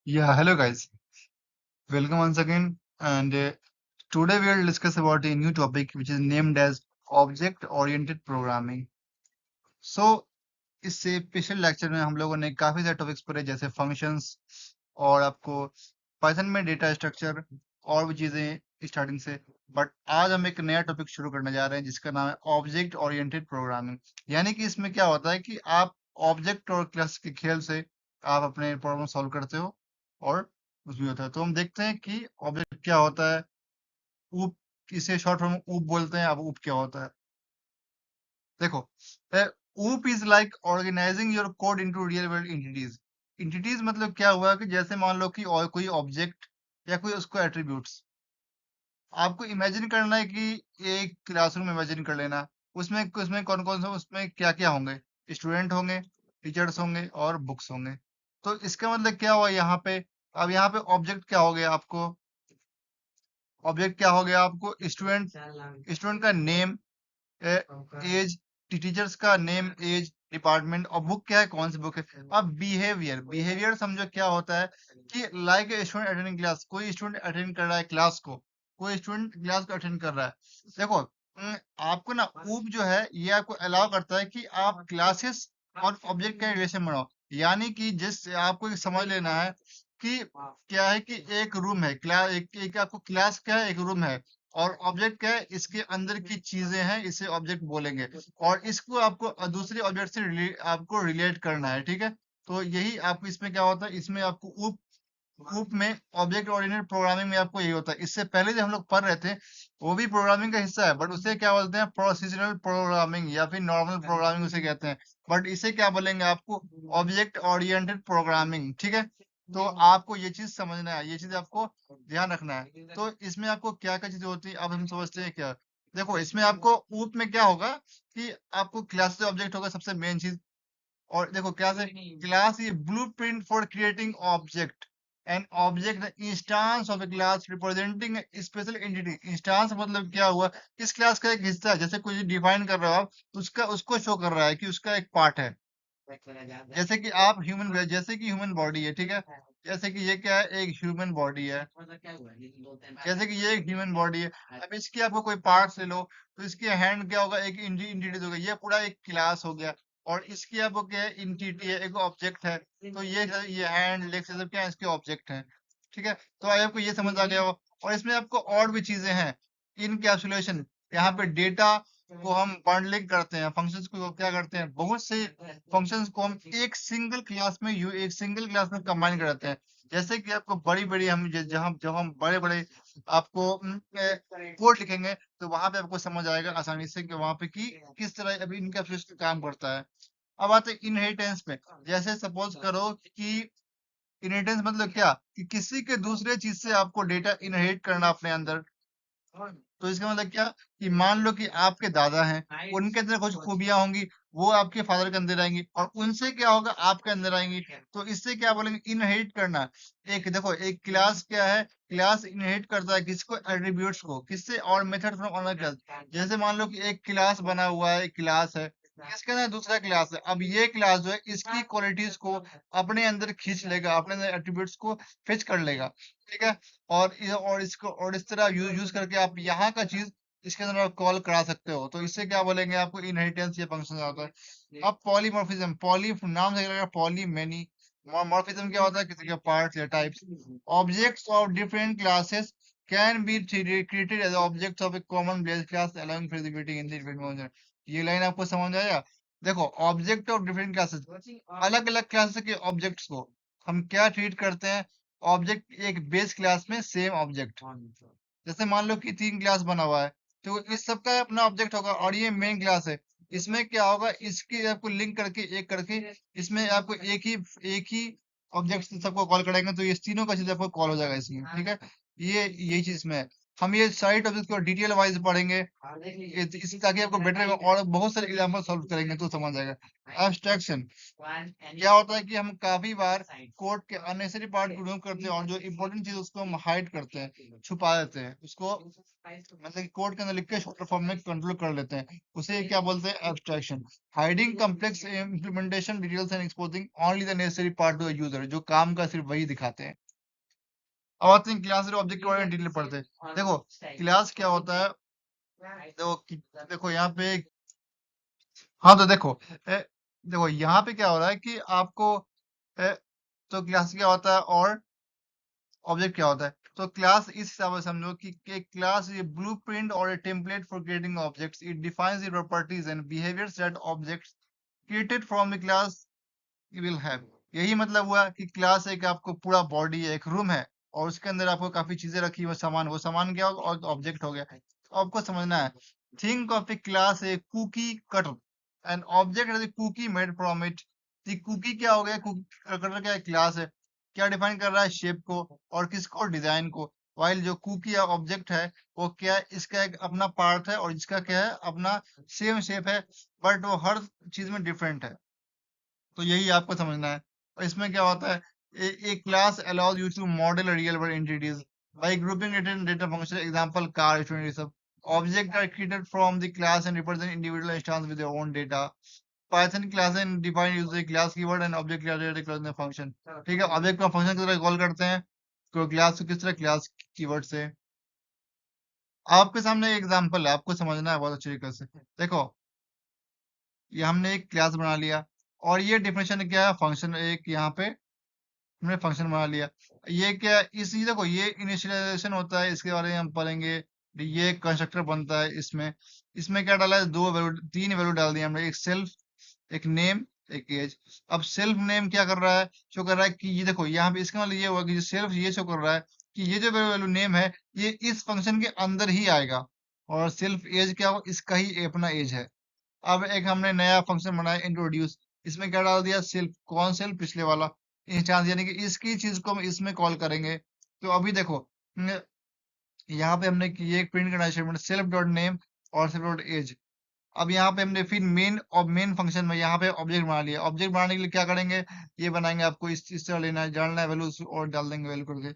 Yeah, hello guys. Welcome once again. And today we will discuss about a new topic which is named as object-oriented programming. So इस पिछले lecture में हम लोगों ने काफी सारे टॉपिक्स पढ़े जैसे फंक्शंस और आपको पाइथन में डेटा स्ट्रक्चर और भी चीजें स्टार्टिंग से। बट आज हम एक नया टॉपिक शुरू करने जा रहे हैं जिसका नाम है ऑब्जेक्ट ओरिएंटेड प्रोग्रामिंग। यानी कि इसमें क्या होता है कि आप ऑब्जेक्ट और क्लास के खेल से आप अपने प्रॉब्लम सॉल्व करते हो और उसमें होता है। तो हम देखते हैं कि ऑब्जेक्ट क्या होता है। ऊप इसे शॉर्ट फॉर्म ऊप बोलते हैं। अब ऊप क्या होता है देखो। OOP is like organising your code into real world entities. Entities मतलब क्या हुआ कि जैसे मान लो कि और कोई ऑब्जेक्ट या कोई उसको एट्रीब्यूट्स आपको इमेजिन करना है कि एक क्लासरूम इमेजिन कर लेना। उसमें उसमें कौन कौन सा उसमें क्या क्या होंगे। स्टूडेंट होंगे, टीचर्स होंगे और बुक्स होंगे। तो इसका मतलब क्या हुआ यहाँ पे। अब यहाँ पे ऑब्जेक्ट क्या हो गया आपको। ऑब्जेक्ट क्या हो गया आपको। स्टूडेंट, स्टूडेंट का नेम, एज, टीचर्स का नेम, एज, डिपार्टमेंट और बुक क्या है, कौन सी बुक है। अब बिहेवियर, बिहेवियर समझो क्या होता है कि लाइक स्टूडेंट अटेंडिंग क्लास, कोई स्टूडेंट अटेंड कर रहा है क्लास को, कोई स्टूडेंट क्लास को अटेंड कर रहा है। देखो आपको ना ऊप जो है ये आपको अलाउ करता है कि आप क्लासेस और ऑब्जेक्ट का रिलेशन बनाओ। यानी कि जिस आपको ये समझ लेना है कि क्या है कि एक रूम है क्लास, एक आपको क्लास क्या है, एक रूम है और ऑब्जेक्ट क्या है, इसके अंदर की चीजें हैं, इसे ऑब्जेक्ट बोलेंगे। और इसको आपको दूसरे ऑब्जेक्ट से आपको रिलेट करना है, ठीक है। तो यही आपको इसमें क्या होता है, इसमें आपको ऊप, ऊप में ऑब्जेक्ट ओरिएंटेड प्रोग्रामिंग में आपको यही होता है। इससे पहले जो हम लोग पढ़ रहे थे वो भी प्रोग्रामिंग का हिस्सा है, बट उसे क्या बोलते हैं, प्रोसीजरल प्रोग्रामिंग या फिर नॉर्मल प्रोग्रामिंग उसे कहते हैं। बट इसे क्या बोलेंगे आपको, ऑब्जेक्ट ओरिएंटेड प्रोग्रामिंग, ठीक है। तो आपको ये चीज समझना है, ये चीज आपको ध्यान रखना है। तो इसमें आपको क्या क्या चीजें होती है अब हम समझते हैं क्या। देखो इसमें आपको ऊप में क्या होगा कि आपको क्लास से ऑब्जेक्ट होगा सबसे मेन चीज। और देखो क्लास है, क्लास ये blueprint for creating object. An object instance of a class representing special entity. Instance मतलब क्या हुआ, किस क्लास का एक हिस्सा है, जैसे कुछ डिफाइन कर रहे हो आप तो उसका उसको शो कर रहा है कि उसका एक पार्ट है। जैसे कि आप ह्यूमन, जैसे कि ह्यूमन बॉडी है, ठीक है। जैसे कि ये क्या है, एक ह्यूमन बॉडी है। जैसे कि ये एक ह्यूमन बॉडी है। अब इसकी आपको कोई पार्ट्स ले लो तो इसके हैंड क्या होगा, एक इंटिटी होगा, ये पूरा एक क्लास हो गया। और इसकी आपको क्या है, इंटिटी है, एक ऑब्जेक्ट है। तो ये हैंड लेग्स सब क्या है, इसके ऑब्जेक्ट हैं, ठीक है। तो आई आपको ये समझ आ गया हो। और इसमें आपको और भी चीजें हैं, इनकैप्सुलेशन। यहाँ पे डेटा को हम बंडलिंग करते हैं, फंक्शंस को क्या करते हैं, बहुत से फंक्शंस को हम एक सिंगल क्लास में एक सिंगल क्लास में कंबाइन करते हैं। जैसे कि आपको बड़ी बड़ी हम जहाँ जब हम बड़े बड़े आपको कोड लिखेंगे तो वहां पे आपको समझ आएगा आसानी से कि वहां पे कि किस तरह अभी इनकैप्सुलेशन काम करता है। अब आते हैं इनहेरिटेंस में। जैसे सपोज करो कि इनहेरिटेंस मतलब क्या कि किसी के दूसरे चीज से आपको डेटा इनहेरिट करना अपने अंदर। तो इसका मतलब क्या कि मान लो कि आपके दादा हैं, उनके अंदर कुछ खूबियां होंगी, वो आपके फादर के अंदर आएंगी और उनसे क्या होगा, आपके अंदर आएंगी। तो इससे क्या बोलेंगे, इनहेरिट करना। एक देखो, एक क्लास क्या है, क्लास इनहेरिट करता है किसको, एट्रीब्यूट्स को, किससे, और मेथड फ्रॉम अनदर क्लास। जैसे मान लो कि एक क्लास बना हुआ है, एक क्लास है, इसके अंदर दूसरा क्लास है। अब ये क्लास जो है इसकी क्वालिटीज को अपने अंदर खींच लेगा, अपने अंदर एट्रीब्यूट्स को फेच कर लेगा, ठीक है। और इसको और इस तरह यूज करके आप यहाँ का चीज इसके अंदर आप कॉल करा सकते हो। तो इससे क्या बोलेंगे, आपको इनहेरिटेंस ये फंक्शन आता है। अब पॉलीमॉर्फिज्म, पॉली नाम से लगेगा पॉली मैनी। मॉर्फिज्म क्या होता है, किसी के पार्ट्स या types. Objects of different classes can be treated as objects of a common base class allowing flexibility in the development। ये लाइन आपको समझ आया। देखो ऑब्जेक्ट ऑफ डिफरेंट क्लासेस, अलग अलग क्लास के ऑब्जेक्ट्स को हम क्या ट्रीट करते हैं, ऑब्जेक्ट एक बेस क्लास में सेम ऑब्जेक्ट। जैसे मान लो कि 3 क्लास बना हुआ है तो इस सब का अपना ऑब्जेक्ट होगा और ये मेन क्लास है। इसमें क्या होगा, इसकी आपको लिंक करके एक करके इसमें आपको एक ही ऑब्जेक्ट सबको कॉल करेंगे तो ये तीनों का चीज आपको कॉल हो जाएगा इसमें, ठीक है। ये यही चीज इसमें है। हम ये सारी टॉपिक्स को डिटेल वाइज पढ़ेंगे इसी ताकि आपको बेटर, और बहुत सारे एग्जांपल सॉल्व करेंगे तो समझ आएगा। एब्स्ट्रैक्शन क्या होता है कि हम काफी बार कोड के अननेसेसरी पार्ट को रिमूव करते हैं और जो इम्पोर्टेंट चीज उसको हम हाइड करते हैं, छुपा देते हैं उसको, मतलब कि कोड के अंदर लिख के शॉर्ट फॉर्म में कंट्रोल कर लेते हैं, उसे क्या बोलते हैं, abstraction. Hiding complex implementation details and exposing only the necessary part two user, जो काम का सिर्फ वही दिखाते हैं। अब आते हैं क्लास और ऑब्जेक्ट के बारे में डिटेल पढ़ते हैं। देखो क्लास क्या होता है, देखो यहाँ पे, हाँ तो देखो देखो यहाँ पे क्या हो रहा है कि आपको ए, तो क्लास क्या होता है और ऑब्जेक्ट क्या होता है। तो क्लास इस हिसाब से समझो कि क्लास ये ब्लूप्रिंट और a template for creating objects, it defines the properties and behaviours that objects created from the class will have. यही मतलब हुआ कि क्लास एक आपको पूरा बॉडी है, एक रूम है, और उसके अंदर आपको काफी चीजें रखी हुई, सामान, वो सामान क्या होगा, और ऑब्जेक्ट हो गया। तो आपको समझना है, think of a class a cookie cutter, an object as a cookie made from it. Cookie क्या हो गया, कुकी कटर क्या क्लास है, क्या डिफाइन कर रहा है, शेप को, और किसको, डिजाइन को। वाइल जो कुकी या ऑब्जेक्ट है वो क्या है, इसका एक अपना पार्ट है और इसका क्या है, अपना सेम शेप है, बट वो हर चीज में डिफरेंट है। तो यही आपको समझना है। और इसमें क्या होता है, a class allows you to model real world entities by grouping it in data function, example car, student, ये सब। Object are created from the class and represent individual instance with their own data. Python class and define using class keyword and object class function. ठीक है, object को function की तरह call करते हैं, तो क्लास को किस तरह, क्लास कीवर्ड से। आपके सामने एग्जांपल है, आपको समझना है बहुत अच्छे तरीके से। देखो ये हमने एक क्लास बना लिया, और ये डिफिनेशन क्या है, फंक्शन, एक यहाँ पे हमने फंक्शन बना लिया। ये क्या है, इसी देखो ये इनिशियलाइजेशन होता है, इसके बारे में हम पढ़ेंगे। ये कंस्ट्रक्टर बनता है, इसमें इसमें क्या डाला है, दो वैल्यू, तीन वैल्यू डाल दिया हमने, एक सेल्फ, एक नेम, एक एज। अब सेल्फ नेम क्या कर रहा है, शो कर रहा है कि ये देखो यहाँ पे इसका मतलब ये हुआ कि जो सेल्फ ये शो कर रहा है कि ये जो वैल्यू नेम है ये इस फंक्शन के अंदर ही आएगा, और सेल्फ एज क्या हो, इसका ही अपना एज है। अब एक हमने नया फंक्शन बनाया, इंट्रोड्यूस। इसमें क्या डाल दिया, सेल्फ, कौन सेल्फ, पिछले वाला इंस्टांस, यानी कि इसकी चीज को हम इसमें कॉल करेंगे। तो अभी देखो यहाँ पे हमने ये एक प्रिंट करना स्टेटमेंट, सेल्फ डॉट नेम और सेल्फ डॉट एज। अब यहाँ पे हमने फिर मेन और मेन फंक्शन में यहाँ पे ऑब्जेक्ट बना लिया। ऑब्जेक्ट बनाने के लिए क्या करेंगे, ये बनाएंगे, आपको इस तरह लेना है, डालना है वैल्यू और डाल देंगे वैल्यू करके।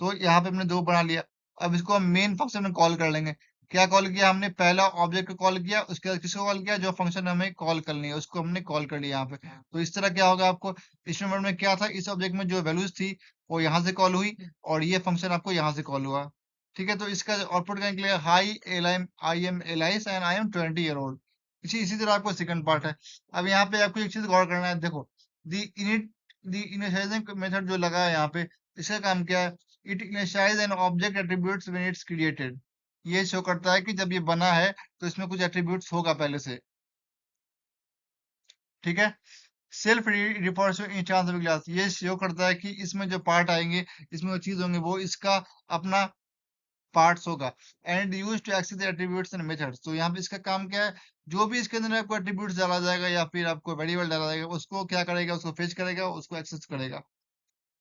तो यहाँ पे हमने दो बना लिया। अब इसको हम मेन फंक्शन में कॉल कर लेंगे। क्या कॉल किया हमने, पहला ऑब्जेक्ट को कॉल किया, उसके बाद किसको कॉल किया, जो फंक्शन हमें कॉल करनी है उसको हमने कॉल कर लिया यहाँ पे। तो इस तरह क्या होगा आपको, स्टेटमेंट में क्या था, इस ऑब्जेक्ट में जो वैल्यूज थी वो यहाँ से कॉल हुई, और ये फंक्शन आपको यहाँ से कॉल हुआ। ठीक है, तो इसका आउटपुट क्या निकलेगा, high L I am alias and I am 20 year old. इसी तरह आपको सेकंड पार्ट है। अब यहाँ पे आपको एक चीज गौर करना है, देखो the init the initialising method जो लगा है यहाँ पे, इसका काम क्या है, it initialize an object attributes when it's created. ये शो करता है कि जब ये बना है तो इसमें कुछ एट्रीब्यूट्स होगा पहले से। ठीक है, self refers to instance of class, ये शो करता है कि इसमें जो पार्ट आएंगे, इसमें जो चीज होंगे वो इसका अपना पार्ट्स होगा। And use to access the attributes and methods, तो यहाँ पे इसका काम क्या है, जो भी इसके अंदर आपको एट्रीब्यूट्स डाला जाएगा या फिर आपको वेरिएबल डाला जाएगा, उसको क्या करेगा, उसको फेच करेगा, उसको एक्सेस करेगा।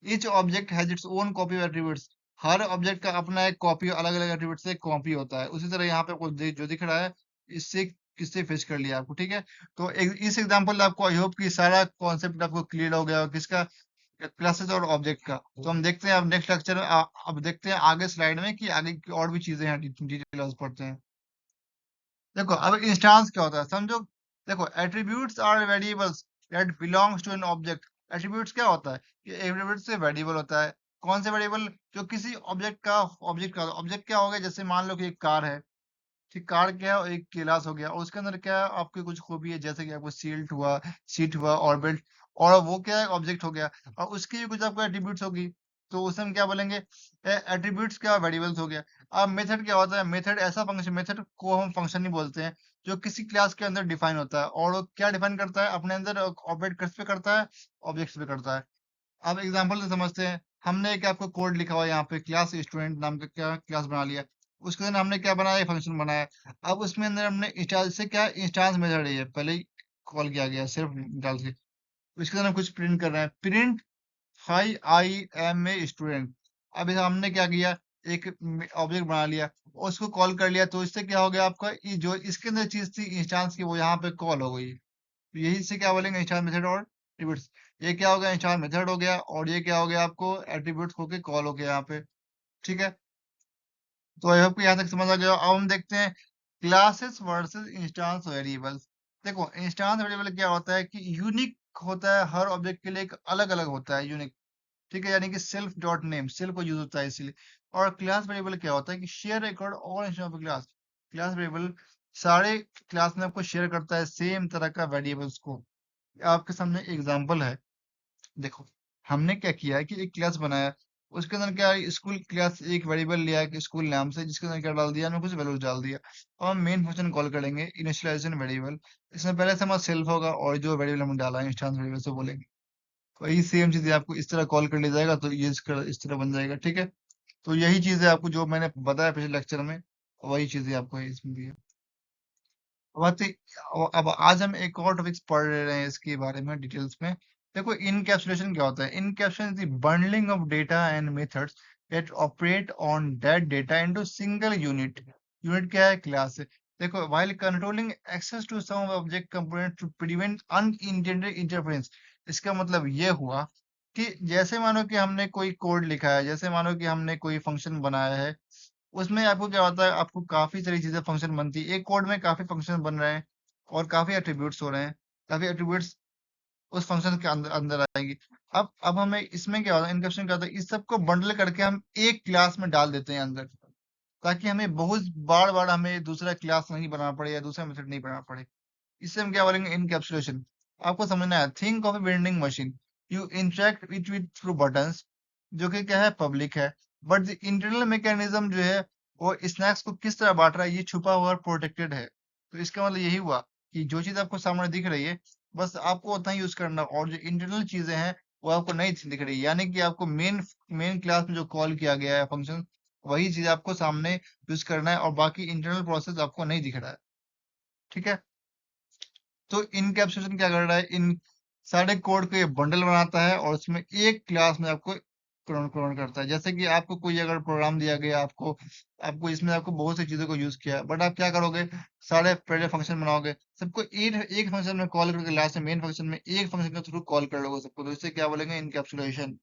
Each object has its own copy of attributes, her object का अपना एक कॉपी, अलग अलग एट्रीब्यूट से कॉपी होता है। उसी तरह यहाँ पे आपको जो दिख रहा है, इससे किससे फेच कर लिया आपको। ठीक है, तो इस एग्जांपल में आपको आई होप कि सारा कॉन्सेप्ट आपको क्लियर हो गया हो, किसका, क्लासेस और ऑब्जेक्ट का। तो हम देखते हैं अब नेक्स्ट लेक्चर में, अब देखते हैं आगे स्लाइड में कि आगे की और भी चीजें हैं, डिटेल्स पढ़ते हैं। देखो अब इंस्टेंस क्या होता है समझो। देखो attributes are variables that belongs to an object. Attributes क्या होता है, कि एट्रीब्यूट से वेरिएबल होता है। कौन से वेरिएबल, जो किसी ऑब्जेक्ट क्या हो गया, जैसे मान लो कि एक कार है। ठीक, कार क्या है, एक क्लास हो गया, और उसके अंदर क्या है, आपकी कुछ खूबी है, जैसे कि आपको सीट हुआ, ऑर्बिट, और वो क्या है, ऑब्जेक्ट हो गया, और उसकी भी कुछ आपको एट्रीब्यूट्स होगी। तो उसे हम क्या बोलेंगे, एट्रीब्यूट्स क्या, वेरिएबल्स हो गया। अब मेथड क्या होता है, मेथड ऐसा फंक्शन, मेथड को हम फंक्शन ही बोलते हैं, जो किसी क्लास के अंदर डिफाइन होता है, और वो क्या डिफाइन करता है, अपने अंदर ऑपरेट किस पे करता है, ऑब्जेक्ट्स पे करता है। अब एग्जांपल से समझते हैं। हमने एक आपको कोड लिखा हुआ है यहाँ पे, क्लास स्टूडेंट नाम का क्या क्लास बना लिया। उसके अंदर हमने क्या बनाया, फंक्शन बनाया। अब उसमें अंदर हमने इंस्टांस से क्या, इंस्टांस मेथड है, ये पहले ही कॉल किया गया सिर्फ डाल के। उसके अंदर हम कुछ प्रिंट कर रहे हैं, print hi I am a student. अब हमने क्या किया, एक ऑब्जेक्ट बना लिया और उसको कॉल कर लिया, तो इससे क्या हो गया आपका, ये जो इसके अंदर चीज थी इंस्टांस की, वो यहाँ पे कॉल हो गई। तो यही से क्या बोलेंगे, इंस्टांस मेथड और एट्रीब्यूट्स। ये क्या हो गया, इंस्टांस मेथड हो गया, और ये क्या हो गया आपको, एट्रीब्यूट्स होके कॉल हो गया यहाँ पे। ठीक है, तो आई होप यहाँ तक समझ आ गया। अब हम देखते हैं क्लासेस वर्सेस इंस्टांस वेरिएबल्स। देखो इंस्टांस वेरिएबल क्या होता है कि यूनिक होता है, हर ऑब्जेक्ट के लिए एक अलग अलग होता है, यूनिक। ठीक है, यानी कि सेल्फ डॉट नेम, सेल्फ को यूज होता है इसीलिए। और क्लास वेरिएबल क्या होता है कि शेयर रिकॉर्ड और instance of class. Class variable सारे क्लास में आपको शेयर करता है सेम तरह का वेरिएबल्स को। आपके सामने एग्जांपल है, देखो हमने क्या किया है कि एक क्लास बनाया, उसके अंदर क्या है, स्कूल क्लास एक वेरिएबल लिया है कि स्कूल नाम से, जिसके अंदर क्या डाल दिया, हमने कुछ वैल्यूज डाल दिया, और हम मेन फंक्शन कॉल करेंगे इनिशियलाइजेशन वेरिएबल। इसमें पहले से हमारा सेल्फ होगा, और जो वेरिएबल हमने डाला है इंस्टेंस वेरिएबल से बोलेंगे। वही सेम चीज आपको इस तरह कॉल कर लिया जाएगा, तो ये इस तरह बन जाएगा। ठीक है, तो यही चीज है आपको जो मैंने बताया पिछले लेक्चर में, वही चीजें आपको इसमें भी है। बात अब आज हम एक और टॉपिक्स पढ़ रहे हैं इसके बारे में डिटेल्स में। देखो इनकैप्सुलेशन क्या होता है, encapsulation is the bundling of data and methods that operate on that data into single unit. Unit क्या है, क्लास है। देखो while controlling access to some object component to prevent unintended interference. इसका मतलब ये हुआ कि जैसे मानो कि हमने कोई कोड लिखा है, जैसे मानो कि हमने कोई फंक्शन बनाया है, उसमें आपको क्या होता है, आपको काफी सारी चीजें फंक्शन बनती है, एक कोड में काफी फंक्शन बन रहे हैं और काफी एट्रीब्यूट्स हो रहे हैं, काफी एट्रीब्यूट्स उस फंक्शन के अंदर अंदर आएंगी। अब हमें इसमें क्या होता है, इनकैप्सुलेशन क्या होता है, इस सबको बंडल करके हम एक क्लास में डाल देते हैं अंदर, ताकि हमें बहुत बार बार हमें दूसरा क्लास नहीं बनाना पड़े या दूसरा मेथड नहीं बनाना पड़े। इससे हम क्या बोलेंगे, इनकैप्सुलेशन। आपको समझना है, think of A vending machine, you interact with through buttons, जो कि क्या है, पब्लिक है, बट द इंटरनल मैकेनिज्म जो है, वो स्नैक्स को किस तरह बांट रहा है, ये छुपा हुआ और प्रोटेक्टेड है। तो इसका मतलब यही हुआ कि जो चीज आपको सामने दिख रही है, बस आपको उतना ही यूज करना, और जो इंटरनल चीजें हैं वो आपको नहीं दिख रही, यानी कि आपको मेन मेन क्लास में जो कॉल किया गया है फंक्शन, वही चीज आपको सामने यूज करना है, और बाकी इंटरनल प्रोसेस आपको नहीं दिख रहा है। ठीक है, तो इनकैप्सुलेशन क्या कर रहा है, इन सारे कोड को ये बंडल बनाता है, और उसमें एक क्लास में आपको प्रोवाइड करता है। जैसे कि आपको कोई अगर प्रोग्राम दिया गया, आपको आपको इसमें आपको बहुत सी चीजों को यूज किया है, बट आप क्या करोगे, सारे पहले फंक्शन बनाओगे, सबको एक एक फंक्शन में कॉल करके लास्ट में मेन फंक्शन में एक फंक्शन के थ्रू कॉल कर लोगे सबको, तो इससे क्या बोलेंगे, इनकैप्सुलेशन।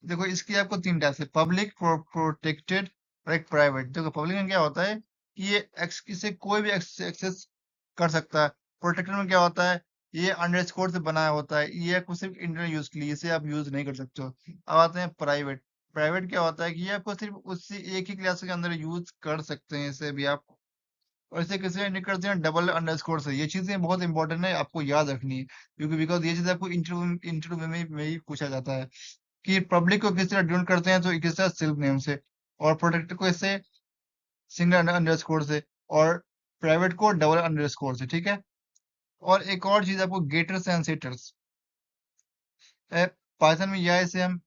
देखो इसकी आपको तीन टाइप है, पब्लिक, प्रोटेक्टेड और एक प्राइवेट। देखो पब्लिक में क्या होता है कि ये इसे कोई भी एक्सेस कर सकता है। प्रोटेक्टेड में क्या होता है, ये अंडरस्कोर से बनाया होता है, ये आपको सिर्फ इंटरनल यूज के लिए, इसे आप यूज नहीं कर सकते हो। अब आते हैं प्राइवेट। प्राइवेट क्या होता है कि ये आपको सिर्फ उसी एक ही क्लास के अंदर यूज कर सकते हैं, इसे भी आप, और इसे किसी ने करते हैं डबल अंडरस्कोर से। ये चीजें बहुत इंपॉर्टेंट है, आपको याद रखनी है, क्योंकि बिकॉज ये चीज आपको इंटरव्यू इंटरव्यू में ही पूछा जाता है कि पब्लिक को किस तरह डिनोट करते हैं, तो किस तरह सेल्फ नेम से, और प्रोटेक्टर को इससे सिंगल अंडरस्कोर से, और प्राइवेट को डबल अंडरस्कोर से। ठीक है, और एक और चीज आपको गेटर्स एंड सेटर्स, पाइथन में यह इसे हम,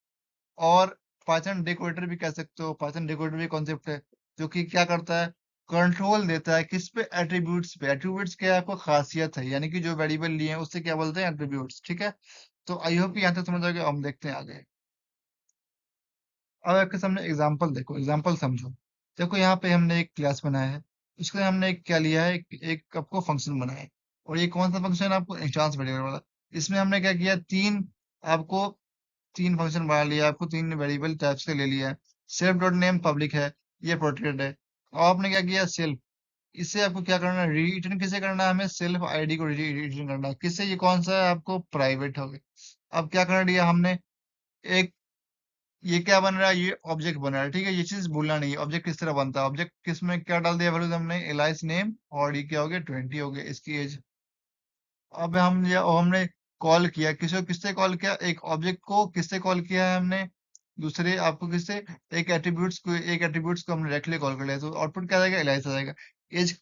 और पाइथन डेकोरेटर भी कह सकते हो। पाइथन डेकोरेटर भी कॉन्सेप्ट है जो कि क्या करता है, कंट्रोल देता है किस पे, एट्रीब्यूट्स पे। एट्रीब्यूट्स क्या है, आपको खासियत है, यानी कि जो वेरिएबल लिए हैं उससे क्या बोलते हैं, एट्रीब्यूट्स। ठीक है, तो आई होप यहाँ तक समझ आ गया। हम देखते हैं आगे। अब आपके सामने एग्जाम्पल देखो, एग्जाम्पल समझो। देखो यहाँ पे हमने एक क्लास बनाया है, उसके लिए हमने एक क्या लिया है, एक आपको फंक्शन बनाया है, और ये कौन सा फंक्शन, आपको इंस्टांस वेरिएबल वाला। इसमें हमने क्या किया, आपको तीन फंक्शन बना लिया, आपको तीन वेरिएबल टाइप्स के ले लिया है। सेल्फ डॉट नेम पब्लिक है, ये प्रोटेक्टेड है। और आपने क्या किया, सेल्फ, इससे आपको क्या करना है, रिटर्न किसे करना है, हमें सेल्फ आईडी को रिटर्न करना है, किससे, ये कौन सा है, आपको प्राइवेट हो गया। अब क्या करना दिया हमने, एक, ये क्या बन रहा है, ये ऑब्जेक्ट बन रहा है। ठीक है, ये चीज भूलना नहीं है, ऑब्जेक्ट किस तरह बनता है, ऑब्जेक्ट किस में क्या डाल दिया वैल्यूज हमने, एलाइस नेम, और ये क्या हो गया, 20 हो गया इसकी एज। अब हम ये हमने कॉल किया, किससे कॉल किया, एक ऑब्जेक्ट को किससे कॉल किया है हमने, दूसरे आपको किससे, एक एट्रीब्यूट्स को हमने डायरेक्टली कॉल कर लिया, तो आउटपुट क्या आएगा, एलाइस आ जाएगा। एज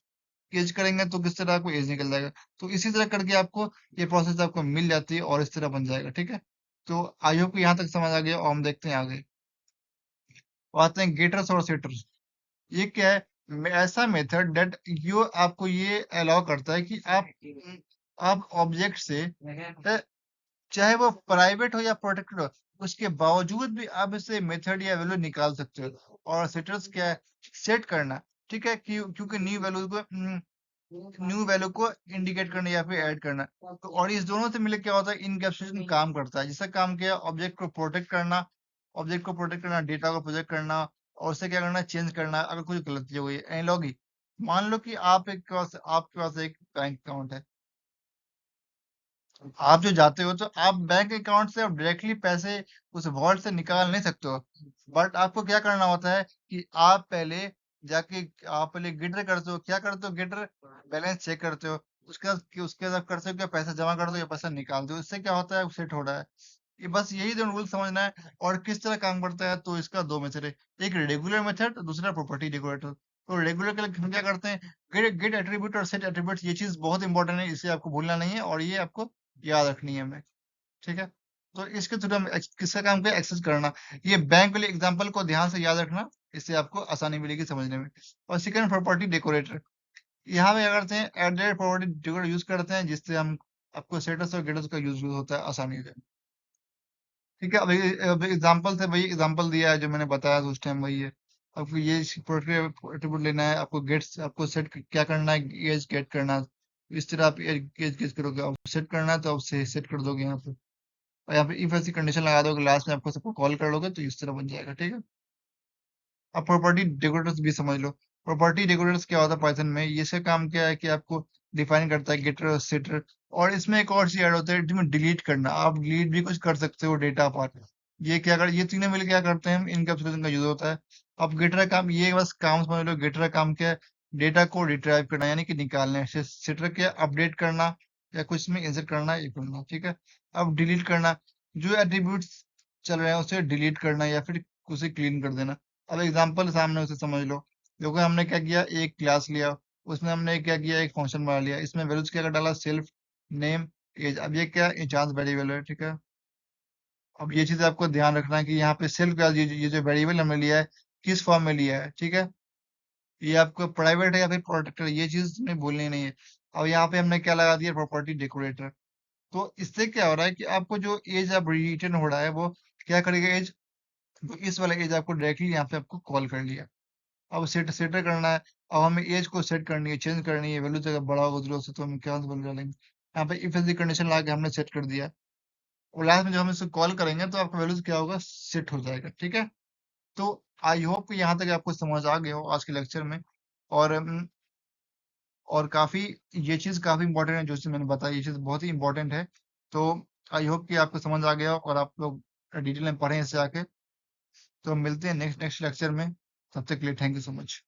एज करेंगे तो किस तरह आपको एज निकल जाएगा। तो इसी तरह करके आपको ये प्रोसेस आपको मिल जाती है, और इस तरह बन जाएगा। ठीक है, तो आई होप यहाँ तक समझ आ गया, और हम देखते हैं आगे। और आते हैं गेटर्स और सेटर्स। ये क्या है, ऐसा मेथड दैट यो आपको ये अलाउ करता है कि आप ऑब्जेक्ट से, चाहे वो प्राइवेट हो या प्रोटेक्टेड हो, उसके बावजूद भी आप इससे मेथड या वैल्यू निकाल सकते हो। और सेटर्स क्या है, सेट करना, ठीक है, क्योंकि न्यू वैल्यू को इंडिकेट करना या फिर ऐड करना। तो और इस दोनों से मिलकर क्या होता है, इनकैप्सुलेशन काम करता है। जिसका काम क्या है, ऑब्जेक्ट को प्रोटेक्ट करना, डेटा को प्रोजेक्ट करना, और उसे क्या करना, चेंज करना अगर कोई गलती हो गई। एनालॉगी, मान लो कि आपके पास एक बैंक अकाउंट है। आप जो जाते हो तो आप बैंक अकाउंट से आप डायरेक्टली पैसे उस वॉलेट से निकाल नहीं सकते हो। बट आपको क्या करना होता है कि आप पहले गिटर करते हो। क्या करते हो, गिटर बैलेंस चेक करते हो। उसके बाद आप करते हो कि पैसा जमा कर दो या पैसा निकाल दो। इससे क्या होता है, सेट हो रहा है। ये बस यही दो रूल समझना है। और किस तरह काम करता है, तो इसका दो मेथड है। एक रेगुलर मेथड, दूसरा प्रॉपर्टी डेकोरेटर। तो रेगुलर के लिए हम क्या करते हैं, गेट गेट एट्रीब्यूट और सेट एट्रीब्यूट। ये चीज बहुत इंपॉर्टेंट है, इसे आपको भूलना नहीं है और ये आपको याद रखनी है हमें। ठीक है, तो इसके थ्रू हम किसका काम पे एक्सेस करना, ये बैंक वाले एग्जांपल को ध्यान से याद रखना। इससे आपको आसानी मिलेगी समझने में। और सेकंड, प्रॉपर्टी डेकोरेटर। यहाँ पे क्या करते हैं, एडेड प्रॉपर्टी डेकोरेटर यूज करते हैं, जिससे हम आपको सेटस और गेटस का यूज होता है आसानी से। ठीक है, अब एग्जांपल से वही एग्जांपल दिया है जो मैंने बताया था उस टाइम, वही है। आपको ये एट्रीब्यूट लेना है, आपको गेट्स, आपको सेट क्या करना है, एज गेट करना है। इस तरह आप एज गेट करोगे, आप सेट करना है तो आप सेट कर दोगे यहाँ पे। और यहाँ पे इफ ऐसी कंडीशन लगा दोगे लास्ट में, आपको सबको कॉल कर लोगे तो इस तरह बन जाएगा। ठीक है, अब प्रॉपर्टी डेकोरेटर्स भी समझ लो। प्रॉपर्टी डेकोरेटर्स क्या होता है पाइथन में, ये से काम क्या है कि आपको डिफाइन करता है गेटर और सेटर। और इसमें एक और चीज ऐड होता है, जिसमें डिलीट करना। आप डिलीट भी कुछ कर सकते हो डेटा पर। ये तीनों मिल क्या करते हैं, हम इनकैप्सुलेशन का यूज होता है। अब गेटर का काम, ये बस काम समझ लो, गेटर का काम क्या है, डेटा को रिट्राइव करना यानी कि निकालना है। सेटर क्या, अपडेट करना या कुछ में इंसर्ट करना, ये करना। ठीक है, अब डिलीट करना, जो एट्रीब्यूट्स चल रहे हैं उसे डिलीट करना या फिर उसे क्लीन कर देना। अब एग्जांपल सामने उसे समझ लो। देखो हमने क्या किया, एक क्लास लिया, उसमें हमने क्या किया, एक फंक्शन बना लिया। इसमें वैल्यूज क्या डाला, सेल्फ, नेम, एज। अब ये क्या, इंचार्ज वेरिएबल है। ठीक है, अब ये चीज आपको ध्यान रखना है कि यहाँ पे सेल्फ वैल्यू, ये जो वेरिएबल हमने लिया है, किस फॉर्म में लिया है। ठीक है, ये आपको प्राइवेट है या फिर प्रोटेक्टेड, ये चीज हमें भूलनी नहीं है। अब यहाँ पे हमने क्या लगा दिया, प्रॉपर्टी डेकोरेटर। तो इससे क्या हो रहा है कि आपको जो एज अब रिटर्न हो रहा है, वो क्या करेगा, एज, तो इस वाला एज आपको डायरेक्टली यहाँ पे आपको कॉल कर लिया। अब सेट करना है। अब हमें एज को सेट करनी है, चेंज करनी है। वैल्यू जगह बड़ा होगा जीरो से, तो हम क्या बोल डालेंगे, यहाँ पे इफ एल्स कंडीशन ला के हमने सेट कर दिया। और लास्ट में जब हम इसको कॉल करेंगे तो आपका वैल्यूज क्या होगा, सेट हो जाएगा। ठीक है, तो आई होप कि यहाँ तक आपको समझ आ गया हो आज के लेक्चर में। और और काफी, ये चीज काफी इंपॉर्टेंट है जो चीज मैंने बताई, ये चीज बहुत ही इंपॉर्टेंट है। तो आई होप कि आपको समझ आ गया हो और आप लोग डिटेल में पढ़ें इससे आके। तो मिलते हैं नेक्स्ट नेक्स्ट लेक्चर में। तब तक के लिए थैंक यू सो मच।